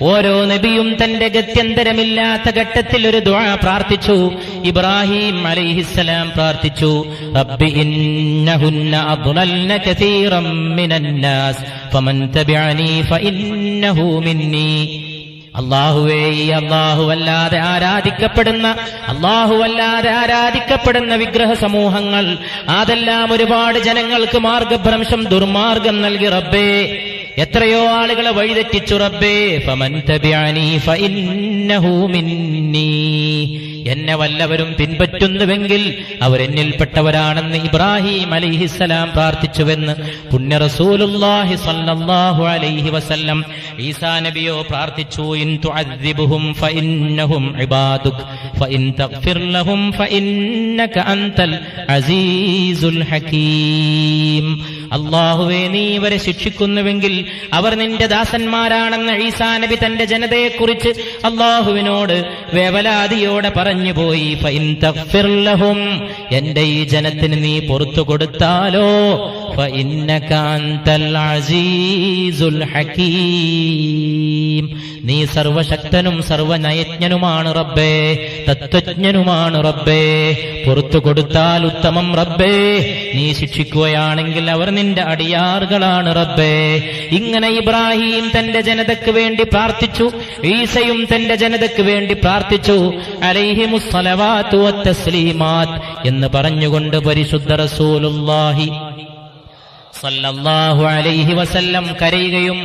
ഓരോ നബിയും തന്റെ ഗത്യന്തരമില്ലാത്ത ഘട്ടത്തിൽ ഒരു ദുആ പ്രാർത്ഥിച്ചു. ഇബ്രാഹിം അലൈഹിസ്സലാം പ്രാർത്ഥിച്ചു, റബ്ബി ഇന്നഹുന്ന അദ്ലൽന കസീറൻ മിനന്നാസ് ഫമൻ തബിഅനി ഫഇന്നഹു മിന്നി. അല്ലാഹുവേ, ഈ അല്ലാഹുവല്ലാതെ ആരാധിക്കപ്പെടുന്ന വിഗ്രഹ സമൂഹങ്ങൾ, അതെല്ലാം ഒരുപാട് ജനങ്ങൾക്ക് മാർഗഭ്രംശം, ദുർമാർഗം നൽകി റബ്ബേ. എത്രയോ ആളുകളെ വഴിതെറ്റിച്ചു റബ്ബേ. ഫമൻ തബിഅനി ഫഇന്നഹു മിന്നി. എന്നെ വല്ലവരും പിൻപറ്റുന്നുവെങ്കിൽ അവരെന്നിൽപ്പെട്ടവരാണെന്ന് ഇബ്രാഹിം അലൈഹിസ്സലാം പ്രാർത്ഥിച്ചുവെന്ന് പുണ്യ റസൂലുള്ളാഹി സ്വല്ലല്ലാഹു അലൈഹി വസല്ലം. ഈസാ നബിയോ പ്രാർത്ഥിച്ചു, ഇൻ തുഅദ്ദിബുഹും ഫഇന്നഹും ഇബാദുക ഫഇൻ തഗ്ഫിർ ലഹും ഫഇന്നക അൻതൽ അസീസുൽ ഹകീം. അല്ലാഹുവേ, നീ ഇവരെ ശിക്ഷിക്കുന്നുവെങ്കിൽ അവർ നിന്റെ ദാസന്മാരാണെന്ന് ഈസാ നബി തന്റെ ജനതയെക്കുറിച്ച് അല്ലാഹുവിനോട് വേവലാതിയോടെ പറഞ്ഞുപോയി. ഫഇൻ തഗ്ഫിർ ലഹും, എന്റെ ഈ ജനത്തിന് നീ പുറത്തു കൊടുത്താലോ, ഫഇന്നക അൻതൽ അസീസുൽ ഹകീം, നീ സർവശക്തനും സർവനയജ്ഞനുമാണ് റബ്ബേ, തത്വജ്ഞനുമാണ് റബ്ബേ. പുറത്തു കൊടുത്താൽ ഉത്തമം റബ്ബേ, നീ ശിക്ഷിക്കുകയാണെങ്കിൽ അവർ നിന്റെ അടിയാറുകളാണ് റബ്ബേ. ഇങ്ങനെ ഇബ്രാഹിം തന്റെ ജനതയ്ക്ക് വേണ്ടി പ്രാർത്ഥിച്ചു, ഈസയും തന്റെ ജനതയ്ക്ക് വേണ്ടി പ്രാർത്ഥിച്ചു. അലൈഹിമുസ് സ്വലവാത്തു വത്തസ്ലീമാത്ത് എന്ന് പറഞ്ഞുകൊണ്ട് പരിശുദ്ധ റസൂലുള്ളാഹി സ്വല്ലല്ലാഹു അലൈഹി വസല്ലം കരയുകയും